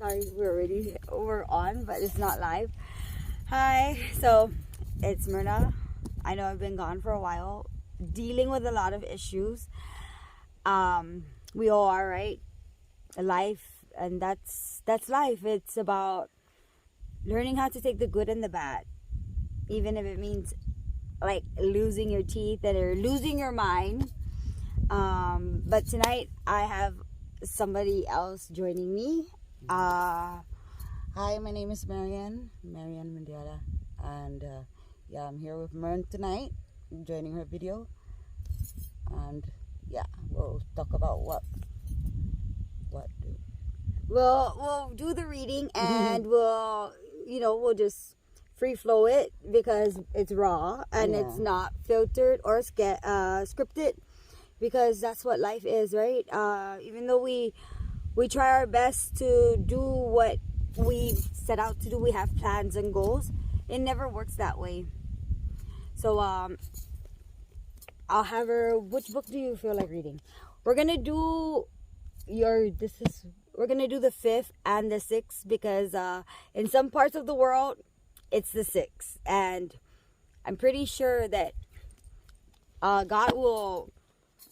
Sorry, we're on, but it's not live. Hi, so it's Myrna. I know I've been gone for a while, dealing with a lot of issues. We all are, right? Life, and that's life. It's about learning how to take the good and the bad, even if it means like losing your teeth or losing your mind. But tonight I have somebody else joining me. Hi, my name is Marian Mendiola, and yeah, I'm here with Mern tonight, joining her video, and yeah, we'll talk about what do. We'll do the reading, and we'll just free flow it because it's raw and it's not filtered or scripted, because that's what life is, right? Even though we try our best to do what we set out to do, we have plans and goals, it never works that way. So I'll have her. Which book do you feel like reading? We're gonna do we're gonna do the 5th and the 6th, because in some parts of the world it's the 6th, and I'm pretty sure that God will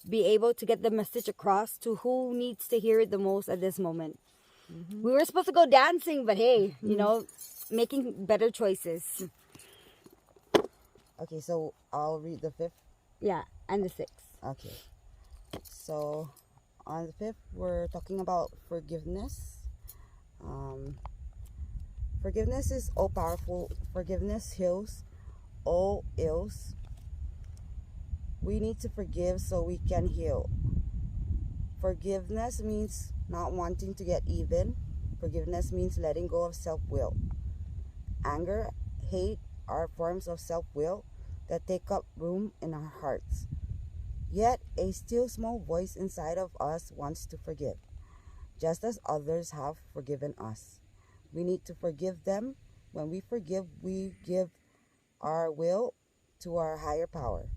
be able to get the message across to who needs to hear it the most at this moment. We were supposed to go dancing, but hey, making better choices. Okay, so I'll read the 5th. Yeah, and the 6th. Okay, so on the 5th, we're talking about forgiveness. Forgiveness is all powerful. Forgiveness heals all ills. We need to forgive so we can heal. Forgiveness means not wanting to get even. Forgiveness means letting go of self-will. Anger, hate are forms of self-will that take up room in our hearts. Yet a still small voice inside of us wants to forgive, just as others have forgiven us. We need to forgive them. When we forgive, we give our will to our higher power.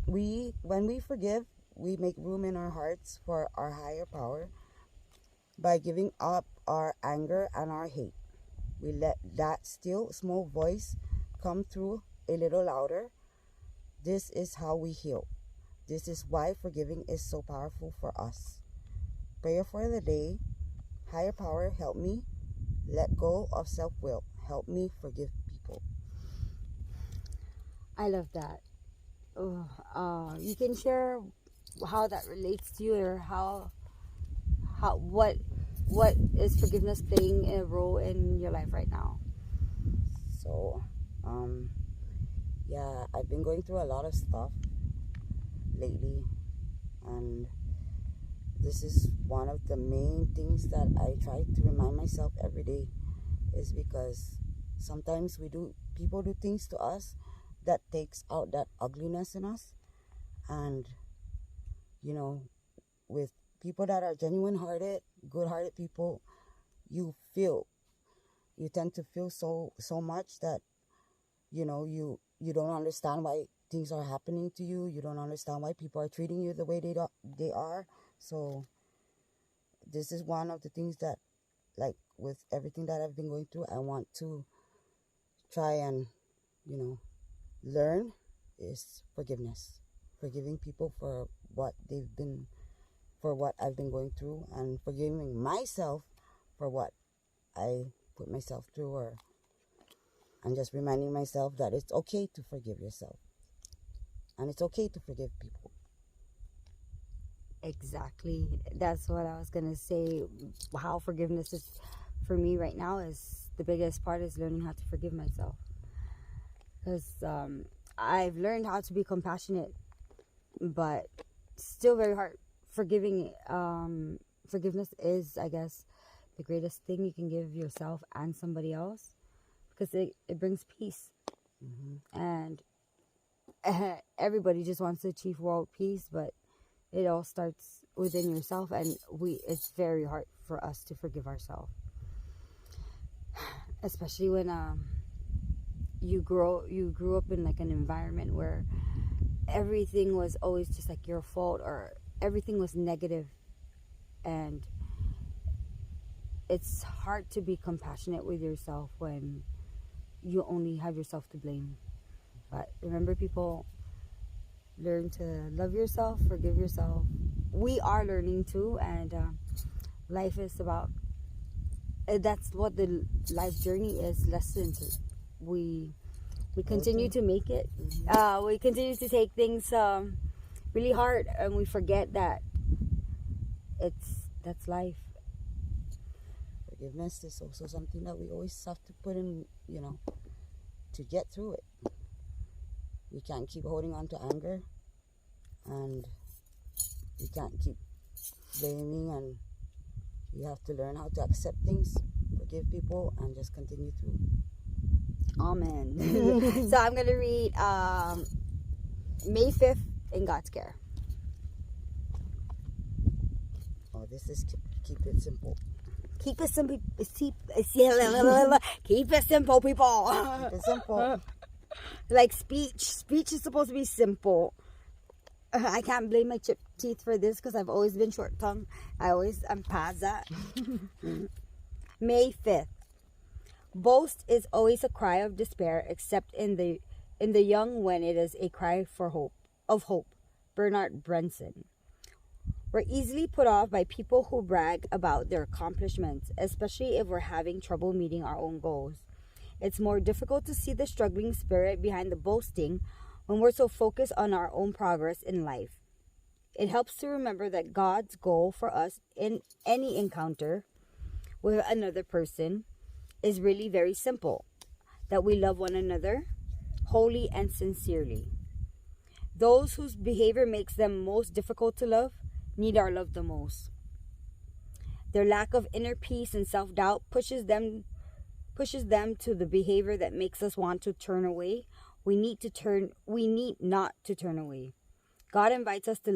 When we forgive, we make room in our hearts for our higher power by giving up our anger and our hate. We let that still small voice come through a little louder. This is how we heal. This is why forgiving is so powerful for us. Prayer for the day. Higher power, help me let go of self-will. Help me forgive people. I love that. You can share how that relates to you, or what is forgiveness playing a role in your life right now? So, yeah, I've been going through a lot of stuff lately, and this is one of the main things that I try to remind myself every day, is because sometimes people do things to us that takes out that ugliness in us. And with people that are genuine hearted, good hearted people, you tend to feel so much that you don't understand why things are happening to you. You don't understand why people are treating you the way they are. So this is one of the things that, like, with everything that I've been going through, I want to try and learn is forgiveness. Forgiving people for what I've been going through, and forgiving myself for what I put myself through, and just reminding myself that it's okay to forgive yourself, and it's okay to forgive people. Exactly. That's what I was gonna say. How forgiveness is for me right now is the biggest part, is learning how to forgive myself, because I've learned how to be compassionate, but still very hard. Forgiveness is, I guess, the greatest thing you can give yourself and somebody else, because it brings peace. And everybody just wants to achieve world peace, but it all starts within yourself, and it's very hard for us to forgive ourselves, especially when you grew up in like an environment where everything was always just like your fault, or everything was negative, and it's hard to be compassionate with yourself when you only have yourself to blame. But remember, people, learn to love yourself, forgive yourself. We are learning too, and life is about, that's what the life journey is, lessons. We continue to make it. We continue to take things really hard, and we forget that that's life. Forgiveness is also something that we always have to put in, to get through it. We can't keep holding on to anger, and we can't keep blaming, and you have to learn how to accept things, forgive people, and just continue through. Amen. So I'm going to read May 5th in God's Care. Oh, this is keep it simple. Keep it simple. Keep it simple, people. Keep it simple. Like speech is supposed to be simple. I can't blame my chipped teeth for this because I've always been short tongued. I'm past that. May 5th. Boast is always a cry of despair, except in the young, when it is a cry for hope. Bernard Brenson. We're easily put off by people who brag about their accomplishments, especially if we're having trouble meeting our own goals. It's more difficult to see the struggling spirit behind the boasting when we're so focused on our own progress in life. It helps to remember that God's goal for us in any encounter with another person is really very simple. That we love one another wholly and sincerely. Those whose behavior makes them most difficult to love need our love the most. Their lack of inner peace and self-doubt pushes them to the behavior that makes us want to turn away. We need not to turn away. God invites us to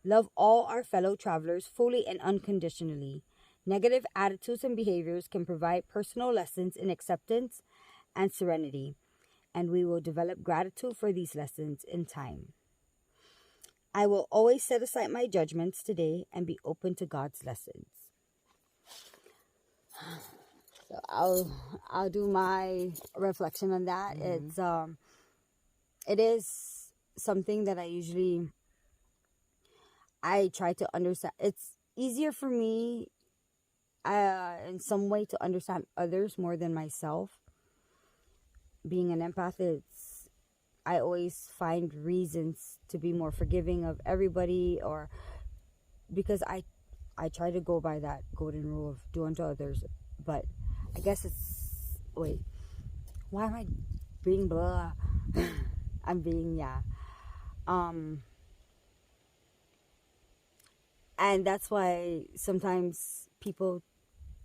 love all our fellow travelers fully and unconditionally. Negative attitudes and behaviors can provide personal lessons in acceptance and serenity, and we will develop gratitude for these lessons in time. I will always set aside my judgments today and be open to God's lessons. So I'll do my reflection on that. It is something that I try to understand. It's easier for me in some way to understand others more than myself. Being an empath, I always find reasons to be more forgiving of everybody, or because I try to go by that golden rule of do unto others. But I guess why am I being blah? I'm being, and that's why sometimes people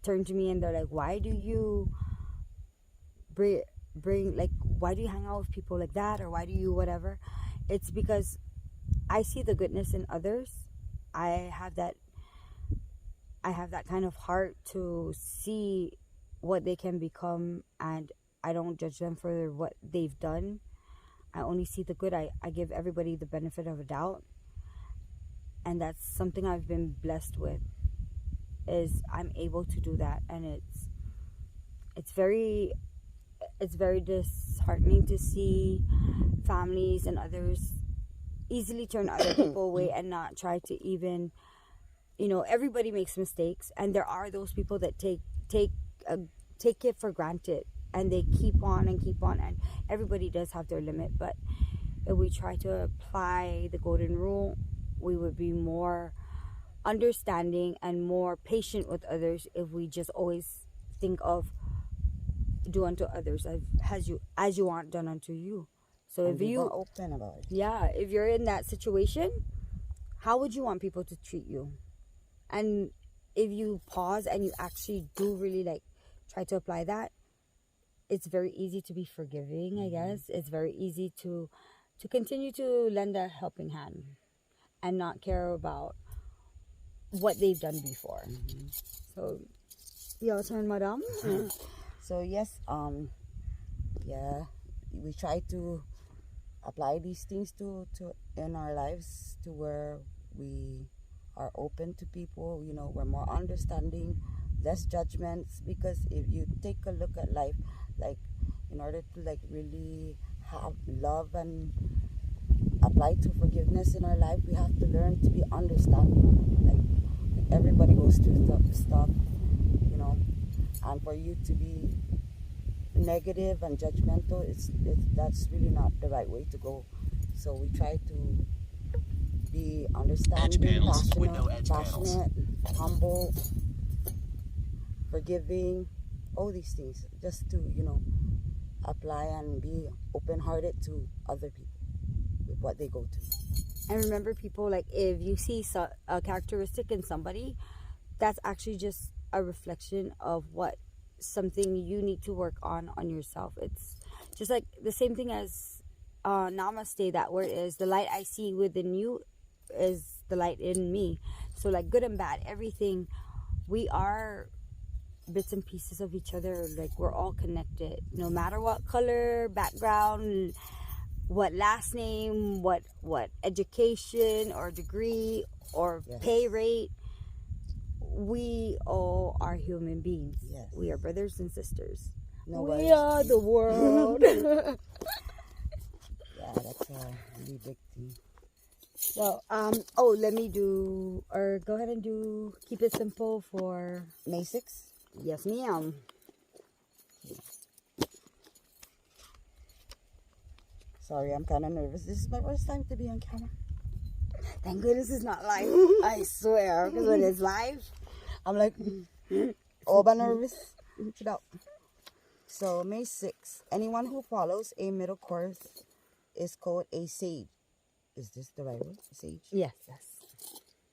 turn to me and they're like, why do you why do you hang out with people like that, or why do you whatever? It's because I see the goodness in others. I have that kind of heart to see what they can become, and I don't judge them for what they've done. I only see the good. I give everybody the benefit of a doubt, and that's something I've been blessed with, is I'm able to do that. And it's very disheartening to see families and others easily turn other people away and not try to even, everybody makes mistakes, and there are those people that take it for granted, and they keep on, and everybody does have their limit. But if we try to apply the golden rule, we would be more understanding and more patient with others if we just always think of do unto others as you want done unto you. So and if you open about it, if you're in that situation, how would you want people to treat you? And if you pause and you actually do really try to apply that, it's very easy to be forgiving. I guess it's very easy to continue to lend a helping hand and not care about what they've done before. So your turn, madam. So yes, we try to apply these things to in our lives, to where we are open to people. We're more understanding less judgments, because if you take a look at life, like in order to like really have love and apply to forgiveness in our life, we have to learn to be understanding. Like everybody goes through stuff, you know, and for you to be negative and judgmental, it's that's really not the right way to go. So we try to be understanding, passionate, humble, forgiving, all these things, just to, you know, apply and be open-hearted to other people with what they go through. And remember, people, like if you see a characteristic in somebody, that's actually just a reflection of what something you need to work on yourself. It's just like the same thing as namaste. That word is the light I see within you is the light in me. So like good and bad, everything, we are bits and pieces of each other. Like we're all connected, no matter what color, background, what last name, what education or degree or pay rate. We all are human beings. Yes. We are brothers and sisters. Nobody. We are the world. Yeah, that's a really big thing. So, let me do, or go ahead and do, keep it simple for May 6th? Yes, ma'am. Sorry, I'm kind of nervous. This is my first time to be on camera. Thank goodness it's not live. I swear, because when it's live, I'm like, all but nervous. Chill out. So, May 6th, anyone who follows a middle course is called a sage. Is this the right word? Sage? yes.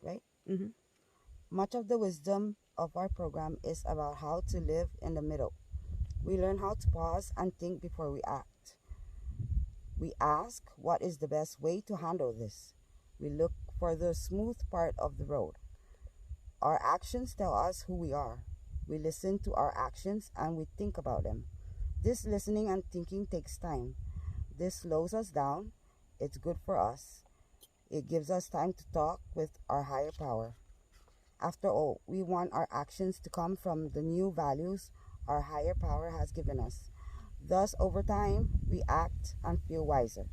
Right? Mm-hmm. Much of the wisdom of our program is about how to live in the middle. We learn how to pause and think before we act. We ask, what is the best way to handle this? We look for the smooth part of the road. Our actions tell us who we are. We listen to our actions and we think about them. This listening and thinking takes time. This slows us down. It's good for us. It gives us time to talk with our higher power. After all, we want our actions to come from the new values our higher power has given us. Thus, over time, we act and feel wiser.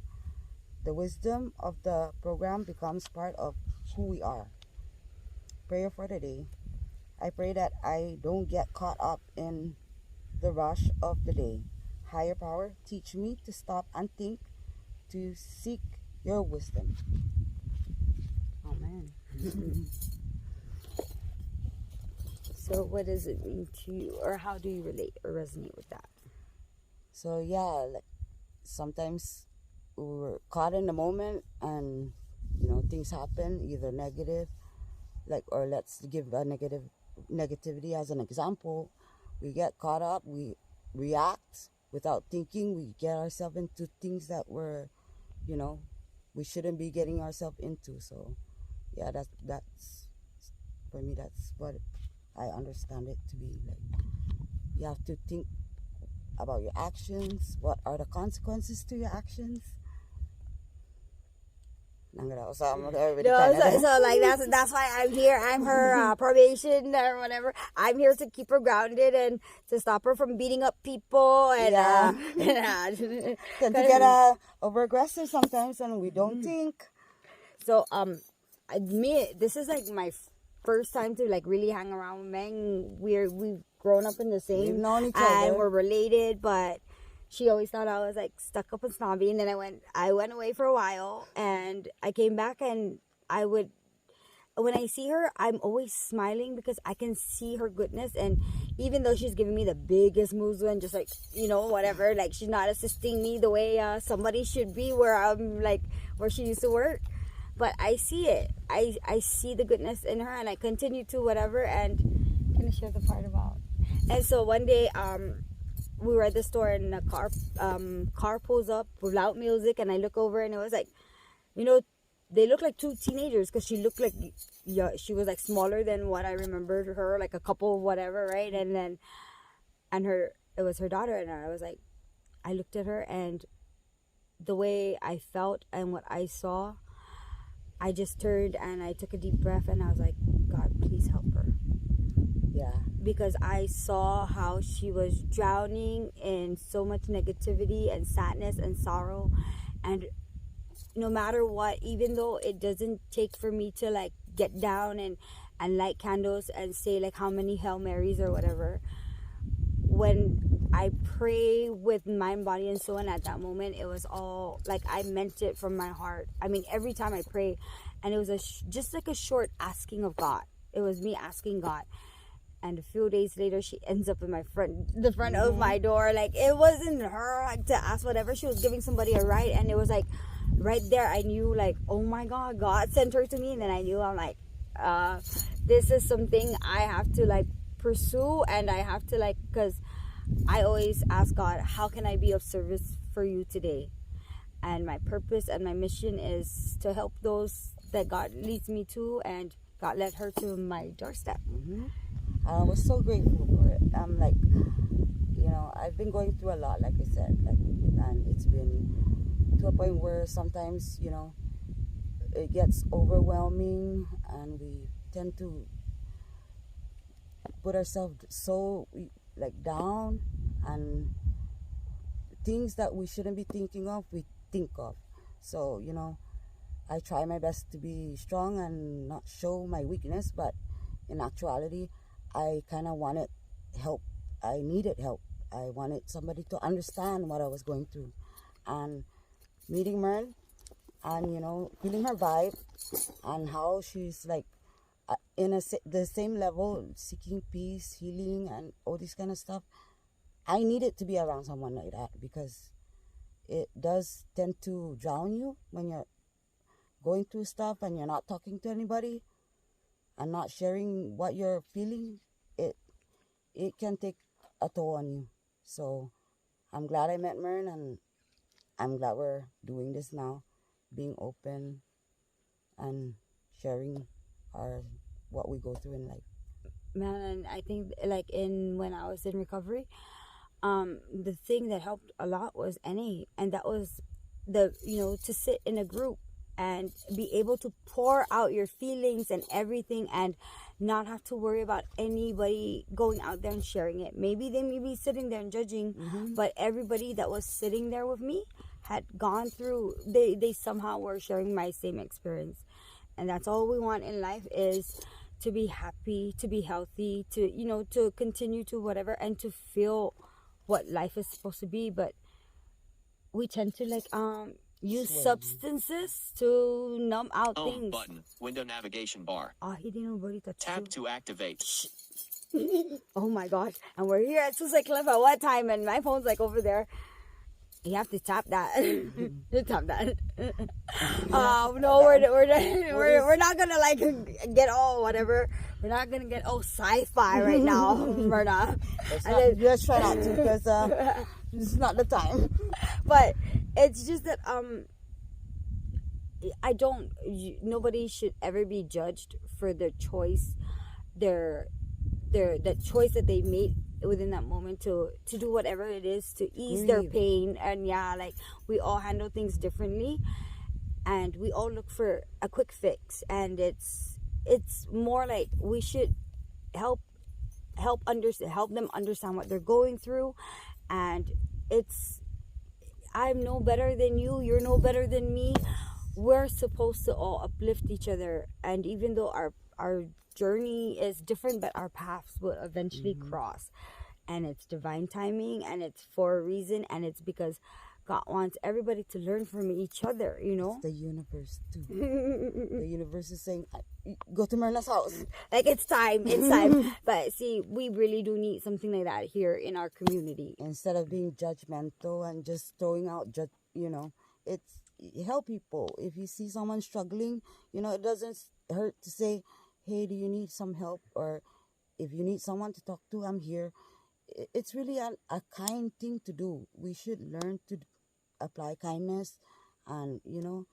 The wisdom of the program becomes part of who we are. Prayer for today. I pray that I don't get caught up in the rush of the day. Higher power, teach me to stop and think, to seek your wisdom. Amen. So what does it mean to you, or how do you relate or resonate with that? So yeah, like sometimes we're caught in the moment and, you know, things happen, either negative, like, or let's give a negativity as an example. We get caught up, we react without thinking, we get ourselves into things that we're, you know, we shouldn't be getting ourselves into. So yeah, that's for me, that's what I understand it to be. Like, you have to think about your actions. What are the consequences to your actions? So like that's why I'm here. I'm her probation or whatever. I'm here to keep her grounded and to stop her from beating up people and tend to get over aggressive sometimes, and we don't think. So this is like my first time to like really hang around with Meng. We've grown up in the same, we've known each and other, we're related, but she always thought I was like stuck up and snobby. And then I went away for a while, and I came back, and when I see her, I'm always smiling because I can see her goodness. And even though she's giving me the biggest moves and just like, you know, whatever, like she's not assisting me the way somebody should be, where I'm like where she used to work. But I see it. I see the goodness in her, and I continue to whatever. And can I share the part about? And so one day, we were at the store, and a car pulls up without music, and I look over, and it was like, you know, they look like two teenagers, because she looked like, she was like smaller than what I remembered her, like a couple, whatever, right? And then, it was her daughter, and I was like, I looked at her, and the way I felt and what I saw, I just turned and I took a deep breath, and I was like, God, please help her. Yeah. Because I saw how she was drowning in so much negativity and sadness and sorrow. And no matter what, even though it doesn't take for me to like get down and light candles and say like how many Hail Marys or whatever, when I pray with mind, body, and soul, and at that moment, it was all like I meant it from my heart. I mean, every time I pray, and it was just like a short asking of God. It was me asking God. And a few days later, she ends up in the front of my door. Like, it wasn't her like, to ask whatever. She was giving somebody a ride, and it was like right there. I knew like, oh my God, God sent her to me. And then I knew, I'm like, this is something I have to like pursue, and I have to like, because I always ask God, how can I be of service for you today? And my purpose and my mission is to help those that God leads me to, and God led her to my doorstep. I was so grateful for it. I'm like, I've been going through a lot, like I said, and it's been to a point where sometimes, it gets overwhelming, and we tend to put ourselves so like down, and things that we shouldn't be thinking of, we think of. So, I try my best to be strong and not show my weakness, but in actuality, I kind of wanted help. I needed help. I wanted somebody to understand what I was going through. And meeting Mern and, feeling her vibe and how she's like in the same level, seeking peace, healing, and all this kind of stuff. I needed to be around someone like that, because it does tend to drown you when you're going through stuff and you're not talking to anybody and not sharing what you're feeling. It can take a toll on you. So I'm glad I met Mern, and I'm glad we're doing this now, being open and sharing what we go through in life. Man, and I think like when I was in recovery, the thing that helped a lot was NA, and that was to sit in a group and be able to pour out your feelings and everything, and not have to worry about anybody going out there and sharing it. Maybe they may be sitting there and judging, but everybody that was sitting there with me had gone through, they somehow were sharing my same experience. And that's all we want in life, is to be happy, to be healthy, to continue to whatever, and to feel what life is supposed to be. But we tend to like use substances to numb out things. Button, window navigation bar. He didn't nobody touch Tap you. to activate. Oh my gosh. And we're here at Suicide Cliff at what time? And my phone's like over there. You have to tap that. Tap that. No, we're not gonna like get all whatever. We're not gonna get all sci-fi right now, Myrna. Let's try not to, because this is not the time. But it's just that nobody should ever be judged for their choice, the choice that they made within that moment to do whatever it is to ease their pain. And like we all handle things differently, and we all look for a quick fix, and it's more like we should help them understand what they're going through. And I'm no better than you, you're no better than me. We're supposed to all uplift each other, and even though our journey is different, but our paths will eventually cross. And it's divine timing, and it's for a reason, and it's because God wants everybody to learn from each other, It's the universe too. The universe is saying, go to Myrna's house. Like, it's time. But see, we really do need something like that here in our community. Instead of being judgmental and just throwing out, it's help people. If you see someone struggling, it doesn't hurt to say, hey, do you need some help? Or if you need someone to talk to, I'm here. It's really a kind thing to do. We should learn to apply kindness, and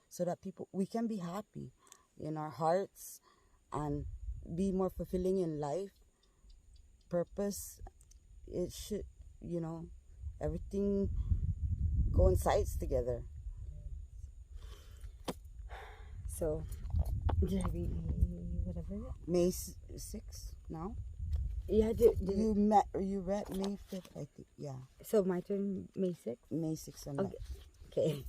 so that we can be happy in our hearts and be more fulfilling in life. Purpose, it should, everything coincides together. So, did I read whatever? May 6th now. You had to. You read May 5th, I think. Yeah. So my turn, May 6th? May 6th and Okay.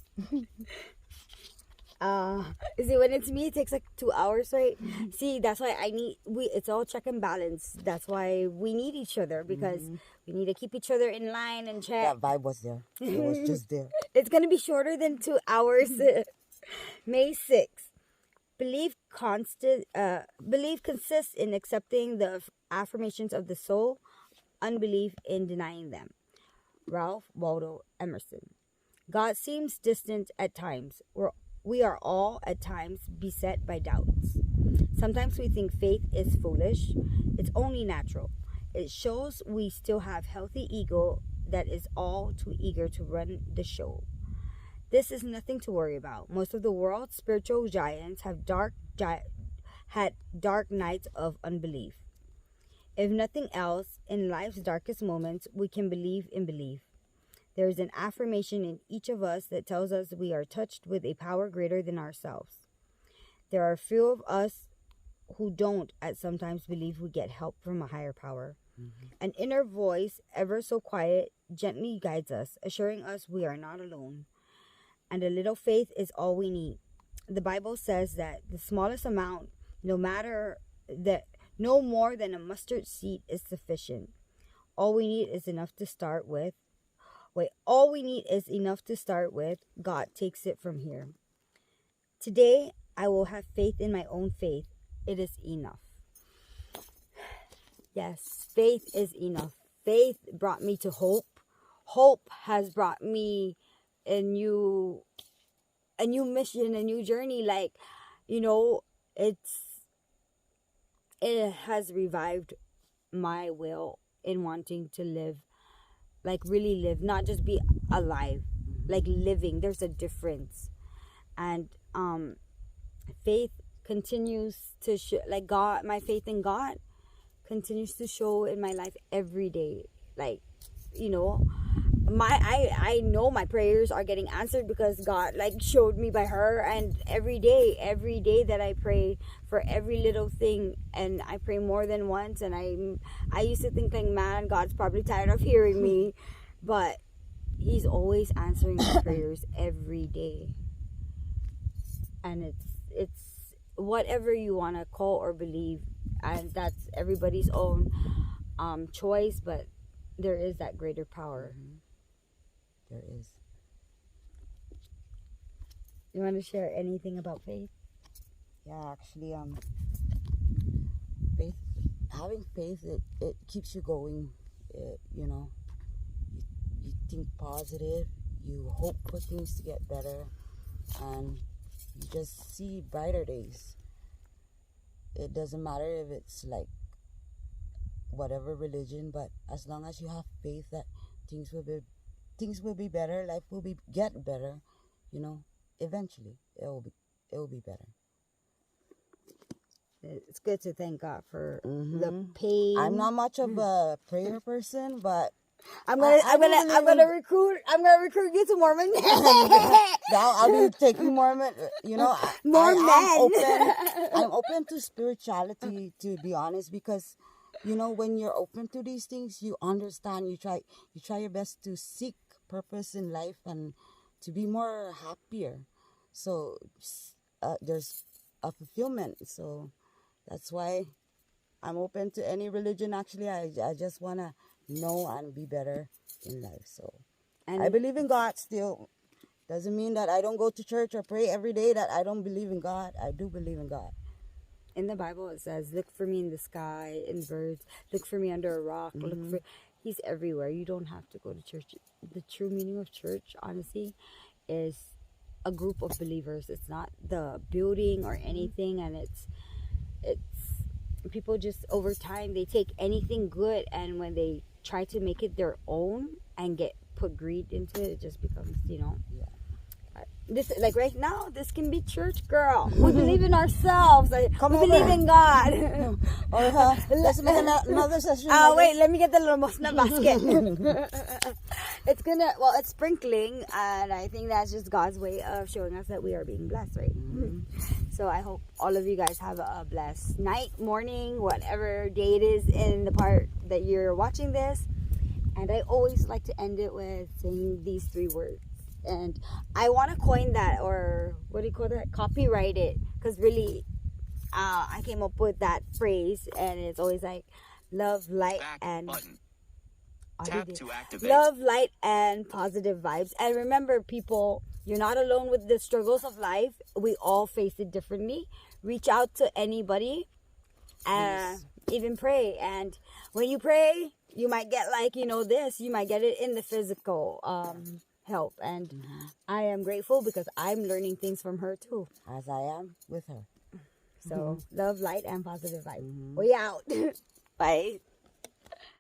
See, when it's me, it takes like 2 hours, right? See, that's why it's all check and balance. That's why we need each other, because we need to keep each other in line and check. that vibe was there. It was just there. It's going to be shorter than 2 hours. May 6th. Belief consists in accepting the affirmations of the soul, unbelief in denying them. Ralph Waldo Emerson. God seems distant at times. We are all at times beset by doubts. Sometimes we think faith is foolish. It's only natural. It shows we still have healthy ego that is all too eager to run the show. This is nothing to worry about. Most of the world's spiritual giants have had dark nights of unbelief. If nothing else, in life's darkest moments, we can believe in belief. There is an affirmation in each of us that tells us we are touched with a power greater than ourselves. There are few of us who don't at sometimes believe we get help from a higher power. An inner voice, ever so quiet, gently guides us, assuring us we are not alone. And a little faith is all we need. The Bible says that the smallest amount, no more than a mustard seed, is sufficient. All we need is enough to start with. God takes it from here. Today, I will have faith in my own faith. It is enough. Yes, faith is enough. Faith brought me to hope. Hope has brought me a new mission, a new journey. Like, it has revived my will in wanting to live, like really live, not just be alive, like living. There's a difference. And faith continues to show, like God, my faith in God continues to show in my life every day. Like, I know my prayers are getting answered because God showed me by her. And every day that I pray for every little thing, and I pray more than once, and I used to think man, God's probably tired of hearing me, but He's always answering my prayers every day. And it's whatever you want to call or believe, and that's everybody's own choice, but there is that greater power. There is. You want to share anything about faith? Yeah, actually, having faith, it keeps you going. You think positive, you hope for things to get better, and you just see brighter days. It doesn't matter if it's whatever religion, but as long as you have faith that things will be better, life will get better, eventually it will be better. It's good to thank God for the pain. I'm not much of a prayer person, but I'm gonna recruit you to Mormon. Now I'll be taking Mormon. I'm open to spirituality, to be honest, because when you're open to these things, you understand. You try your best to seek purpose in life and to be more happier. So there's a fulfillment. So that's why I'm open to any religion. Actually, I just wanna know and be better in life. So I believe in God still. Doesn't mean that I don't go to church or pray every day that I don't believe in God. I do believe in God. In the Bible it says, look for me in the sky, in birds, look for me under a rock, He's everywhere. You don't have to go to church. The true meaning of church, honestly, is a group of believers. It's not the building or anything. And it's people just over time, they take anything good, and when they try to make it their own and put greed into it, it just becomes, Yeah. This, right now, this can be church, girl. We believe in ourselves. We believe in God. Let's make another session. Wait, let me get the limosna basket. it's sprinkling, and I think that's just God's way of showing us that we are being blessed, right? So I hope all of you guys have a blessed night, morning, whatever day it is in the part that you're watching this. And I always like to end it with saying these 3 words. And I want to coin that, or what do you call that? Copyright it. Because really, I came up with that phrase, and it's always like, love, light, Back and... button. Tap to activate. Love, light, and positive vibes. And remember, people, you're not alone with the struggles of life. We all face it differently. Reach out to anybody. Even pray. And when you pray, you might get this. You might get it in the physical help. And I am grateful because I'm learning things from her too. As I am with her. So love, light, and positive vibes. We out. Bye.